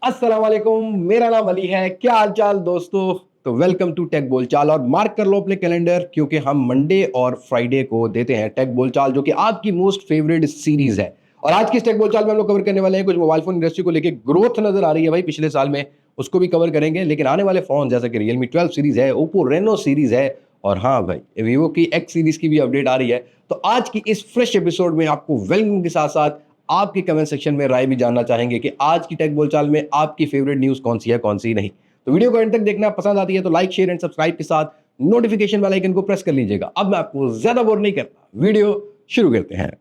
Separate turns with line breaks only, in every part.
अस्सलाम वालेकुम, मेरा नाम अली है। क्या हाल चाल दोस्तों। तो वेलकम टू टेक बोलचाल और मार्क कर लो अपने कैलेंडर, क्योंकि हम मंडे और फ्राइडे को देते हैं टेक बोलचाल, जो कि आपकी मोस्ट फेवरेट सीरीज है। और आज की इस टेक बोलचाल में हम लोग कवर करने वाले हैं कुछ मोबाइल फोन इंडस्ट्री को लेकर ग्रोथ नजर आ रही है भाई पिछले साल में, उसको भी कवर करेंगे। लेकिन आने वाले फोन जैसे कि रियलमी 12 सीरीज है, ओप्पो रेनो सीरीज है, और हाँ भाई वीवो की एक्स सीरीज की भी अपडेट आ रही है। तो आज की इस फ्रेश एपिसोड में आपको वेलकम के साथ साथ आपके कमेंट सेक्शन में राय भी जानना चाहेंगे कि आज की टेक बोलचाल में आपकी फेवरेट न्यूज कौन सी है, कौन सी नहीं। तो वीडियो को एंड तक देखना पसंद आती है तो लाइक शेयर एंड सब्सक्राइब के साथ नोटिफिकेशन वाला आइकन को प्रेस कर लीजिएगा। अब मैं आपको ज्यादा बोर नहीं करता, वीडियो शुरू करते हैं।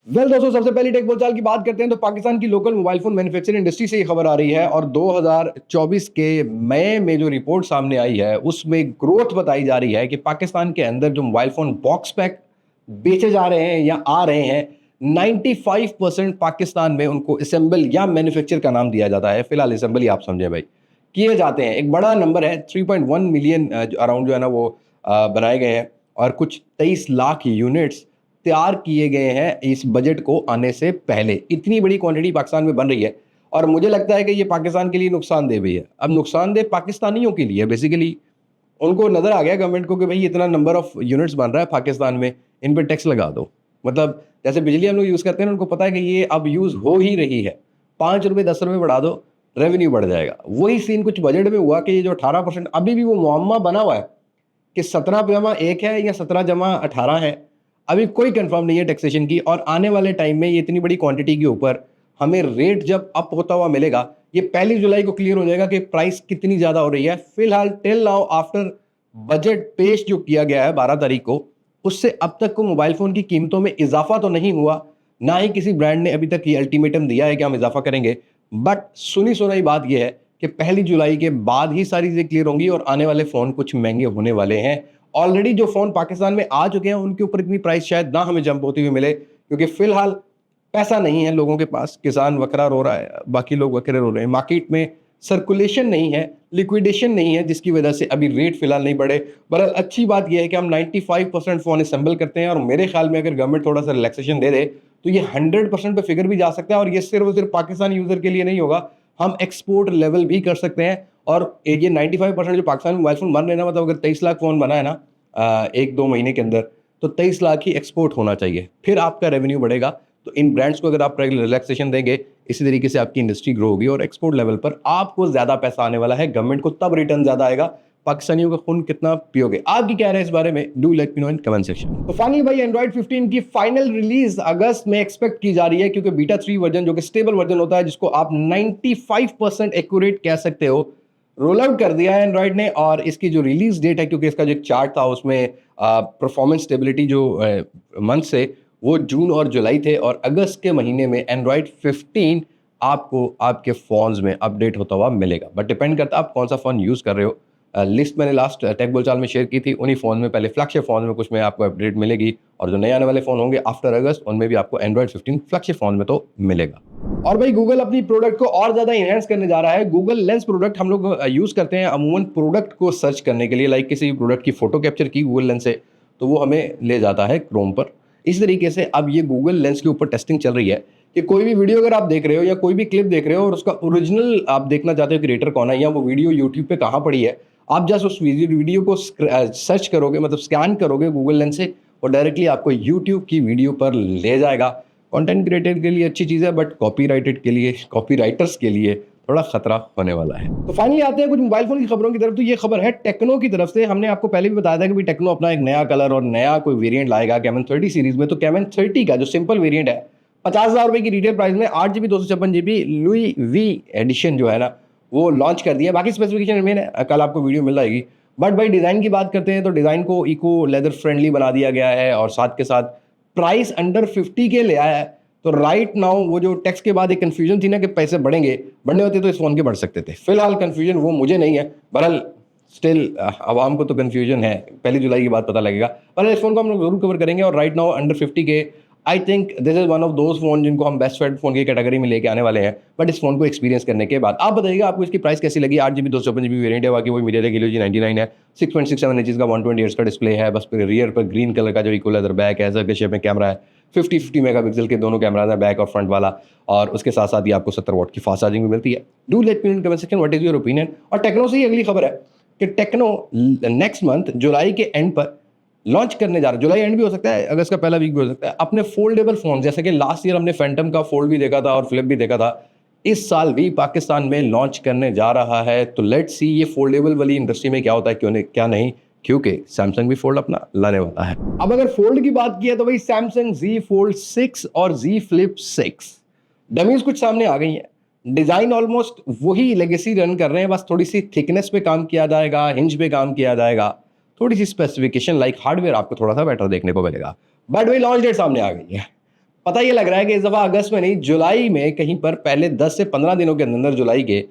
दोस्तों, सबसे पहली टेक बोलचाल की बात करते हैं तो पाकिस्तान की local mobile phone manufacturing industry से ये खबर आ रही है। और 2024 के मई में जो रिपोर्ट सामने आई है उसमें ग्रोथ बताई जा रही है कि पाकिस्तान के अंदर जो मोबाइल फोन बॉक्स पैक बेचे जा रहे हैं या आ रहे हैं, 95% पाकिस्तान में उनको असेंबल या मैन्युफैक्चर का नाम दिया जाता है। फिलहाल असेंबल ही आप समझे भाई, किए जाते हैं। एक बड़ा नंबर है, 3.1 मिलियन अराउंड जो है ना वो बनाए गए हैं, और कुछ 23 लाख यूनिट्स तैयार किए गए हैं इस बजट को आने से पहले। इतनी बड़ी क्वांटिटी पाकिस्तान में बन रही है और मुझे लगता है कि ये पाकिस्तान के लिए नुकसानदेह भी है। अब नुकसानदेह पाकिस्तानियों के लिए, बेसिकली उनको नज़र आ गया गवर्नमेंट को कि भाई इतना नंबर ऑफ यूनिट्स बन रहा है पाकिस्तान में, इन पर टैक्स लगा दो। मतलब जैसे बिजली हम लोग यूज़ करते हैं, उनको पता है कि ये अब यूज़ हो ही रही है, 5 रुपये 10 रुपये बढ़ा दो, रेवेन्यू बढ़ जाएगा। वही सीन कुछ बजट में हुआ कि ये जो 18% अभी भी वो मुअम्मा बना हुआ है कि 17 जमा 1 है या 17 जमा 18 है। अभी कोई कंफर्म नहीं है टैक्सेशन की। और आने वाले टाइम में ये इतनी बड़ी क्वांटिटी के ऊपर हमें रेट जब अप होता हुआ मिलेगा, ये 1 जुलाई को क्लियर हो जाएगा कि प्राइस कितनी ज़्यादा हो रही है। फिलहाल टिल नाउ आफ्टर बजट पेश जो किया गया है 12 तारीख को, उससे अब तक को मोबाइल फ़ोन की कीमतों में इजाफा तो नहीं हुआ, ना ही किसी ब्रांड ने अभी तक ये अल्टीमेटम दिया है कि हम इजाफा करेंगे। बट सुनी सुनाई बात यह है कि 1 जुलाई के बाद ही सारी चीज़ें क्लियर होंगी और आने वाले फ़ोन कुछ महंगे होने वाले हैं। ऑलरेडी जो फ़ोन पाकिस्तान में आ चुके हैं उनके ऊपर इतनी प्राइस शायद ना हमें जंप होती हुई मिले, क्योंकि फिलहाल पैसा नहीं है लोगों के पास। किसान वकरा रो रहा है, बाकी लोग वकरे रो रहे हैं। मार्केट में सर्कुलेशन नहीं है, लिक्विडेशन नहीं है, जिसकी वजह से अभी रेट फिलहाल नहीं बढ़े। बहरहाल अच्छी बात यह है कि हम 95% फ़ोन असेंबल करते हैं, और मेरे ख्याल में अगर गवर्नमेंट थोड़ा सा रिलैक्सेशन दे दे तो ये 100% पे फिगर भी जा सकता है। और ये सिर्फ और सिर्फ पाकिस्तान यूज़र के लिए नहीं होगा, हम एक्सपोर्ट लेवल भी कर सकते हैं। और ये 95% जो पाकिस्तान में मोबाइल फ़ोन बन रहे हैं ना, मतलब अगर 23 लाख फ़ोन बना है ना 1-2 महीने के अंदर, तो 23 लाख ही एक्सपोर्ट होना चाहिए, फिर आपका रेवेन्यू बढ़ेगा। तो इन ब्रांड्स को अगर आप रिलैक्सेशन देंगे, इसी तरीके से आपकी इंडस्ट्री ग्रो होगी और एक्सपोर्ट लेवल पर आपको ज़्यादा पैसा आने वाला है। गवर्नमेंट को तब रिटर्न ज़्यादा आएगा। पाकिस्तानियों का खून कितना पियोगे? आपकी क्या राय है इस बारे में? Do let me know in comment section. तो फाइनली भाई एंड्रॉइड 15 की फाइनल रिलीज अगस्त में एक्सपेक्ट की जा रही है, क्योंकि बीटा 3 वर्जन जो कि स्टेबल वर्जन होता है, जिसको आप 95% एक्यूरेट कह सकते हो, रोल आउट कर दिया है एंड्रॉइड ने। और इसकी जो रिलीज डेट है, क्योंकि इसका जो एक चार्ट था उसमें परफॉर्मेंस स्टेबिलिटी जो मंथ से, वो जून और जुलाई थे, और अगस्त के महीने में एंड्रॉइड 15 आपको आपके फ़ोन्स में अपडेट होता हुआ मिलेगा। बट डिपेंड करता है आप कौन सा फ़ोन यूज़ कर रहे हो। लिस्ट मैंने लास्ट टेक बोलचाल में शेयर की थी, उन्हीं फ़ोन में पहले फ्लैगशिप फ़ोन में कुछ में आपको अपडेट मिलेगी, और जो नए आने वाले फ़ोन होंगे आफ्टर अगस्त, उनमें भी आपको एंड्रॉइड 15 फ्लैगशिप फ़ोन में तो मिलेगा। और भाई गूगल अपनी प्रोडक्ट को और ज़्यादा इन्हेंस करने जा रहा है। गूगल लेंस प्रोडक्ट हम लोग यूज़ करते हैं अमूमन प्रोडक्ट को सर्च करने के लिए, लाइक किसी प्रोडक्ट की फ़ोटो कैप्चर की गूगल लेंस से, तो वो हमें ले जाता है क्रोम पर। इस तरीके से अब ये गूगल लेंस के ऊपर टेस्टिंग चल रही है कि कोई भी वीडियो अगर आप देख रहे हो या कोई भी क्लिप देख रहे हो और उसका ओरिजिनल आप देखना चाहते हो क्रिएटर कौन है, या वो वीडियो यूट्यूब पे कहाँ पड़ी है, आप जस्ट उस वीडियो को सर्च करोगे, मतलब स्कैन करोगे गूगल लेंस से, और डायरेक्टली आपको यूट्यूब की वीडियो पर ले जाएगा। कंटेंट क्रिएटर के लिए अच्छी चीज़ है, बट कॉपीराइटर्स के लिए थोड़ा खतरा होने वाला है। तो फाइनली आते हैं कुछ मोबाइल फोन की खबरों की तरफ। तो ये खबर है टेक्नो की तरफ से। हमने आपको पहले भी बताया था कि टेक्नो अपना एक नया कलर और नया कोई वेरिएंट लाएगा कैमन 30 सीरीज में। तो कैमन 30 का जो सिंपल वेरिएंट है, 50,000 रुपये की रिटेल प्राइस में 8GB 256GB Louis we addition जो है ना, वो लॉन्च कर दिया। बाकी स्पेसिफिकेशन रिमेन है, कल आपको वीडियो मिल जाएगी। बट भाई डिज़ाइन की बात करते हैं तो डिज़ाइन को इको लेदर फ्रेंडली बना दिया गया है, और साथ के साथ प्राइस अंडर 50 के ले आया है। तो राइट नाउ वो जो टैक्स के बाद एक कन्फ्यूजन थी ना कि पैसे बढ़ेंगे, बढ़ने होते तो इस फ़ोन के बढ़ सकते थे। फिलहाल कन्फ्यूजन वो मुझे नहीं है, बहरहाल स्टिल आवाम को तो कन्फ्यूजन है। 1 जुलाई के बाद पता लगेगा, पर इस फ़ोन को हम लोग जरूर कवर करेंगे। और राइट नाउ अंडर 50 के I think this is one of those phone जिनको हम बेस्ट फ्रेंड फोन की कैटेगरी में लेके आने वाले हैं, बट इस फोन को एक्सपीरियंस करने के बाद आप बताइएगा आपको इसकी प्राइस कैसी लगी। 8 GB 256 GB वेरियंट है, बाकी वही मीडिया टेक Helio G99 है, 6.67 इंचज का 120 हर्ट्ज का डिस्प्ले है, बस रियर पर ग्रीन कलर का जो इक्वलाइजर बैक है, ऐसा के शेप में कैमरा है, 50 मेगापिक्सल के दोनों कैमराज हैं, बैक और फ्रंट वाला, और उसके साथ साथ ही आपको 70 वॉट की फास्ट चार्जिंग भी मिलती है। Do let me in comment section what is your opinion. और टेक्नो से ही अगली खबर है कि टेक्नो नेक्स्ट मंथ जुलाई के एंड पर लॉन्च करने जा रहा है, जुलाई एंड भी हो सकता है, अगस्त का पहला वीक भी हो सकता है, अपने फोल्डेबल फोन, जैसे कि लास्ट ईयर हमने फैंटम का फोल्ड भी देखा था और फ्लिप भी देखा था, इस साल भी पाकिस्तान में लॉन्च करने जा रहा है। तो लेट्स सी ये फोल्डेबल वाली इंडस्ट्री में क्या होता है, क्यों नहीं, क्या नहीं, क्योंकि सैमसंग भी फोल्ड अपना लाने वाला है। अब अगर फोल्ड की बात की है तो भाई सैमसंग Z Fold 6 और Z Flip 6 डमीज कुछ सामने आ गई हैं। डिजाइन ऑलमोस्ट वही लेगेसी रन कर रहे हैं, बस थोड़ी सी थिकनेस पे काम किया जाएगा, हिंज पे काम किया जाएगा, थोड़ी सी स्पेसिफिकेशन लाइक हार्डवेयर आपको थोड़ा सा बेटर देखने को मिलेगा। बट वही लॉन्च डेट सामने आ गई है। पता ये लग रहा है कि इस दफा अगस्त में नहीं, जुलाई में कहीं पर पहले 10 से 15 दिनों के अंदर जुलाई के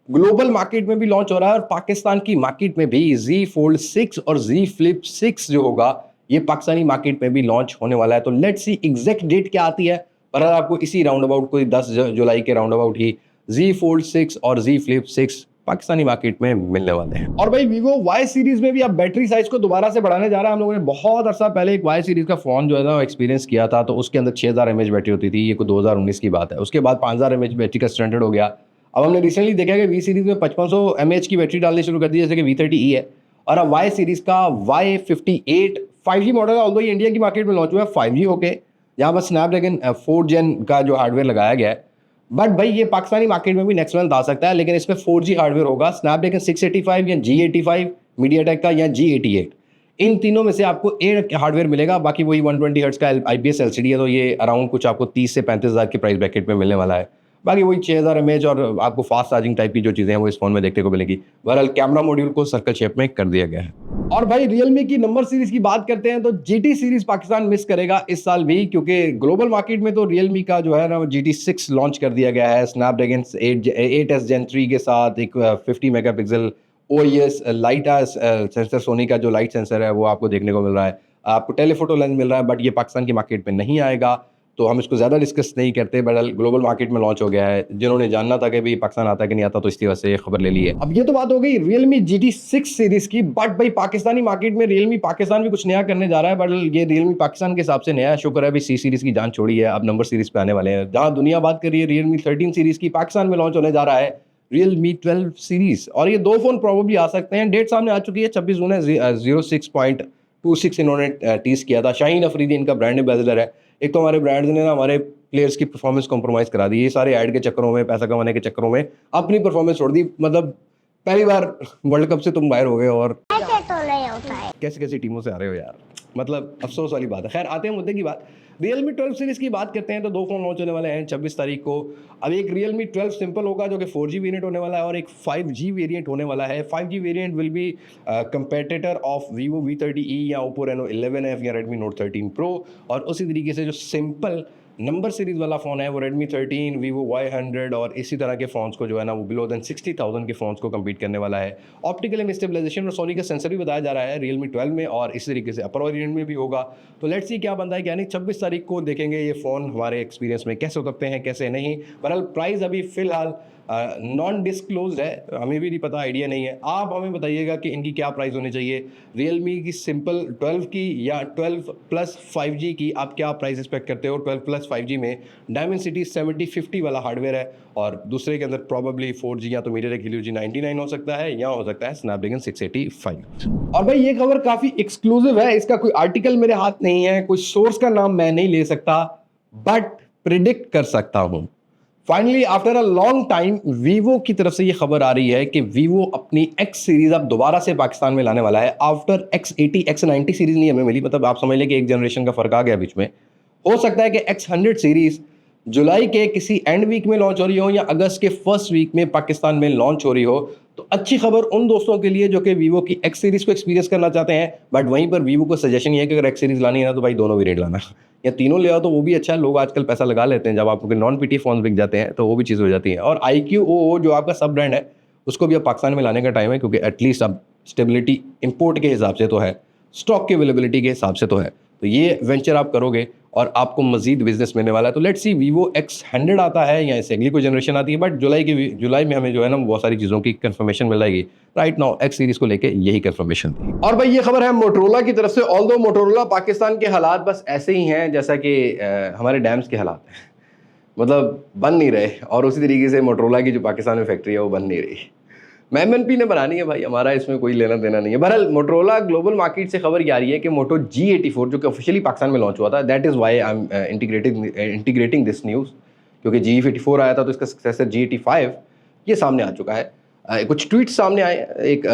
ग्लोबल मार्केट में भी लॉन्च हो रहा है, और पाकिस्तान की मार्केट में भी Z Fold 6 और Z Flip 6 जो होगा ये पाकिस्तानी मार्केट में भी लॉन्च होने वाला है। तो लेट्स सी एग्जैक्ट डेट क्या आती है, पर आपको इसी राउंड अबाउट कोई 10 जुलाई के round about he Z Fold 6 और Z Flip 6 पाकिस्तानी मार्केट में मिलने वाले हैं। और भाई Vivo Y सीरीज में भी अब बैटरी साइज को दोबारा से बढ़ाने जा रहा है। हम लोगों ने बहुत अरसा पहले एक Y सीरीज का फोन जो है ना एक्सपीरियंस किया था, तो उसके अंदर 6000 mAh बैटरी होती थी, ये कोई 2019 की बात है। उसके बाद 5000 mAh बैटरी का स्टैंडर्ड हो गया। अब हमने रिसेंटली देखा कि V सीरीज में 5500 mAh की बैटरी डालनी शुरू कर दी, जैसे कि V30e है, और अब Y सीरीज का Y58 5G मॉडल है, ऑल्दो ये इंडिया की मार्केट में लॉन्च हुआ है 5G होके, यहाँ पर स्नैपड्रैगन 4 जेन का जो हार्डवेयर लगाया गया है। बट भाई ये पाकिस्तानी मार्केट में भी नेक्स्ट मंथ आ सकता है, लेकिन इसमें 4G हार्डवेयर होगा, स्नैपड्रैगन 685 या G85 मीडियाटेक का या G88, इन तीनों में से आपको एक हार्डवेयर मिलेगा। बाकी वही 120 हर्ट्ज का IPS LCD है, तो ये अराउंड कुछ आपको 30 से 35 हज़ार के प्राइस ब्रैकेट में मिलने वाला है। बाकी वही 6000 mAh और आपको फास्ट चार्जिंग टाइप की जो चीज़ें हैं वो इस फोन में देखने को मिलेगी। बहरहाल कैमरा मॉड्यूल को सर्कल शेप में कर दिया गया है। और भाई रियलमी की नंबर सीरीज की बात करते हैं तो GT सीरीज पाकिस्तान मिस करेगा इस साल भी, क्योंकि ग्लोबल मार्केट में तो रियलमी का जो है ना GT6 लॉन्च कर दिया गया है स्नैपड्रैगन 8S Gen 3 के साथ। एक 50 megapixel OIS light sensor, Sony का जो लाइट सेंसर है वो आपको देखने को मिल रहा है, आपको टेलीफोटो लेंस मिल रहा है, बट ये पाकिस्तान की मार्केट में नहीं आएगा, तो हम इसको ज़्यादा डिस्कस नहीं करते। बट ग्लोबल मार्केट में लॉन्च हो गया है, जिन्होंने जानना था कि भाई पाकिस्तान आता है कि नहीं आता, तो इसी वजह से ये खबर ले ली है। अब ये तो बात हो गई रियलमी GT6 सीरीज की, बट भाई पाकिस्तानी मार्केट में रियलमी पाकिस्तान भी कुछ नया करने जा रहा है। बट ये रियलमी पाकिस्तान के हिसाब से नया, शुक्र है भाई C सीरीज की जान छोड़ी है, अब नंबर सीरीज पे आने वाले हैं। जहाँ दुनिया बात कर रही है रियलमी 13 सीरीज की, पाकिस्तान में लॉन्च होने जा रहा है रियलमी 12 सीरीज, और ये दो फोन प्रोबेबली आ सकते हैं। डेट सामने आ चुकी है, 26 जून है। 06.26 इन्होंने टीज किया था। शाहीन अफरीदी इनका ब्रांड एम्बेसडर है। एक तो हमारे ब्रांड्स ने ना हमारे प्लेयर्स की परफॉर्मेंस कॉम्प्रोमाइज़ करा दी, ये सारे ऐड के चक्करों में, पैसा कमाने के चक्करों में अपनी परफॉर्मेंस छोड़ दी। मतलब पहली बार वर्ल्ड कप से तुम बाहर हो गए, और
ऐसे तो नहीं होता है।
कैसी कैसी टीमों से आ रहे हो यार, मतलब अफसोस वाली बात है। खैर आते हैं मुद्दे की बात। रियलमी 12 सीरीज की बात करते हैं तो दो फोन लॉन्च होने वाले हैं 26 तारीख को। अब एक रियलमी 12 सिंपल होगा जो कि 4G वेरिएंट होने वाला है, और एक 5G वेरिएंट होने वाला है। 5G variant will be competitor of Vivo V30e या Oppo Reno 11F या Redmi Note 13 Pro। और उसी तरीके से जो सिंपल नंबर सीरीज वाला फ़ोन है वो Redmi 13, Vivo Y100 और इसी तरह के फ़ोन्स को जो है ना वो बिलो देन 60,000 के फ़ोन्स को कम्पीट करने वाला है। ऑप्टिकल इमेज स्टेबलाइजेशन और सोनी का सेंसर भी बताया जा रहा है Realme 12 में, और इसी तरीके से अपर वेरिएंट में भी होगा। तो लेट्स सी क्या बनता है, यानी 26 तारीख को देखेंगे ये फ़ोन हमारे एक्सपीरियंस में कैसे हो सकते हैं कैसे नहीं। बहरहाल प्राइस अभी फ़िलहाल नॉन डिस्क्लोज्ड है, हमें भी नहीं पता, आइडिया नहीं है। आप हमें बताइएगा कि इनकी क्या प्राइस होनी चाहिए। रियलमी की सिंपल 12 की या 12 प्लस 5G की आप क्या प्राइस एक्सपेक्ट करते हो। 12 प्लस 5G में Dimensity 7050 वाला हार्डवेयर है, और दूसरे के अंदर प्रॉबेबली 4G या तो मीडियाटेक Helio G99 हो सकता है, या हो सकता है स्नैपड्रैगन 685। और भाई ये खबर काफ़ी एक्सक्लूसिव है, इसका कोई आर्टिकल मेरे हाथ नहीं है, कोई सोर्स का नाम मैं नहीं ले सकता, बट प्रिडिक्ट कर सकता हूँ। Finally after a long time Vivo की तरफ से ये खबर आ रही है कि वीवो अपनी X सीरीज अब दोबारा से पाकिस्तान में लाने वाला है। आफ्टर X80 X90 सीरीज नहीं हमें मिली, मतलब आप समझ लें कि एक जनरेशन का फर्क आ गया बीच में। हो सकता है कि X100 सीरीज जुलाई के किसी एंड वीक में लॉन्च हो रही हो, या अगस्त के फर्स्ट वीक में पाकिस्तान में लॉन्च हो रही हो। तो अच्छी खबर उन दोस्तों के लिए जो कि वीवो की X सीरीज को एक्सपीरियंस करना चाहते हैं, बट वहीं पर वीवो को सजेशन ये है कि अगर X सीरीज लानी है ना तो भाई दोनों वेरिएंट लाना, या तीनों ले आओ तो वो भी अच्छा है। लोग आजकल पैसा लगा लेते हैं, जब आपको नॉन पीटी फोन बिक जाते हैं तो वो भी चीज़ हो जाती है। और iQOO जो आपका सब ब्रांड है उसको भी अब पाकिस्तान में लाने का टाइम है, क्योंकि एटलीस्ट अब स्टेबिलिटी इंपोर्ट के हिसाब से तो है, स्टॉक की अवेलेबिलिटी के हिसाब से तो है। तो ये वेंचर आप करोगे और आपको मजीद बिजनेस मिलने वाला है। तो लेट्स सी Vivo X100 आता है या इससे अगली कोई जनरेशन आती है, बट जुलाई में हमें जो है ना बहुत सारी चीज़ों की कंफर्मेशन मिल जाएगी। राइट नाउ X सीरीज़ को लेके यही कंफर्मेशन थी। और भाई ये खबर है मोटरोला की तरफ से। ऑल्दो मोटरोला पाकिस्तान के हालात बस ऐसे ही हैं जैसा कि हमारे डैम्स के हालात हैं, मतलब बन नहीं रहे, और उसी तरीके से मोटरोला की जो पाकिस्तान में फैक्ट्री है वो बन नहीं रही। MNP ने बनानी है भाई, हमारा इसमें कोई लेना देना नहीं है। बहरहाल मोटरोला ग्लोबल मार्केट से खबर ये आ रही है कि मोटो G84 जो कि ऑफिशियली पाकिस्तान में लॉन्च हुआ था, that is why I am integrating this news, क्योंकि G84 आया था तो इसका सक्सेसर G85 ये सामने आ चुका है। कुछ ट्वीट सामने आए, एक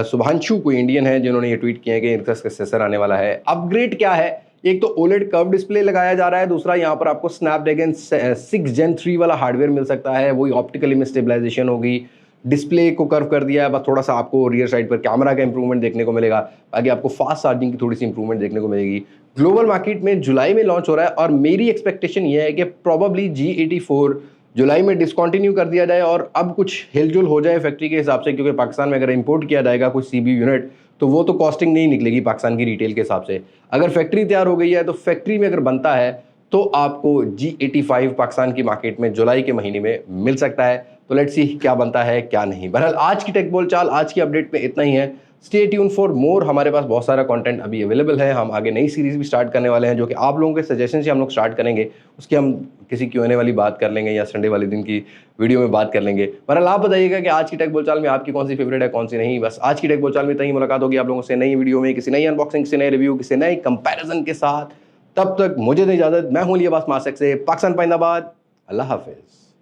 शुभांशु कोई इंडियन है जिन्होंने ये ट्वीट किया है कि इनका सक्सेसर आने वाला है। अपग्रेड क्या है, एक तो OLED कर्व डिस्प्ले लगाया जा रहा है, दूसरा यहाँ पर आपको स्नैपड्रैगन 6 Gen 3 वाला हार्डवेयर मिल सकता है, वही ऑप्टिकल इमेज स्टेबलाइजेशन होगी, डिस्प्ले को कर्व कर दिया है, बस थोड़ा सा आपको रियर साइड पर कैमरा का इंप्रूवमेंट देखने को मिलेगा, बाकी आपको फास्ट चार्जिंग की थोड़ी सी इंप्रूवमेंट देखने को मिलेगी। ग्लोबल मार्केट में जुलाई में लॉन्च हो रहा है और मेरी एक्सपेक्टेशन ये है कि प्रॉबली G84 जुलाई में डिसकंटिन्यू कर दिया जाए और अब कुछ हिलजुल हो जाए फैक्ट्री के हिसाब से, क्योंकि पाकिस्तान में अगर इंपोर्ट किया जाएगा कुछ CBU यूनिट तो वो तो कॉस्टिंग नहीं निकलेगी पाकिस्तान की रिटेल के हिसाब से। अगर फैक्ट्री तैयार हो गई है तो फैक्ट्री में अगर बनता है तो आपको G85 पाकिस्तान की मार्केट में जुलाई के महीने में मिल सकता है। तो लेट्स सी क्या बनता है क्या नहीं। बहरहाल आज की टेक बोलचाल, आज की अपडेट में इतना ही है। स्टे ट्यून फॉर मोर, हमारे पास बहुत सारा कंटेंट अभी अवेलेबल है। हम आगे नई सीरीज भी स्टार्ट करने वाले हैं जो कि आप लोगों के सजेशन से हम लोग स्टार्ट करेंगे, उसकी हम किसी Q&A वाली बात कर लेंगे या संडे वाले दिन की वीडियो में बात कर लेंगे। बहरहाल आप बताइएगा कि आज की टेक बोलचाल में आपकी कौन सी फेवरेट है कौन सी नहीं। बस आज की टेक बोलचाल में इतना ही, मुलाकात होगी आप लोगों से नई वीडियो में, किसी नई अनबॉक्सिंग, किसी नए रिव्यू, किसी नए कंपैरिजन के साथ। तब तक मुझे दे इजाजत, मैं हूं अली अब्बास मासिक से पाकिस्तान पाइंदाबाद। अल्लाह हाफिज।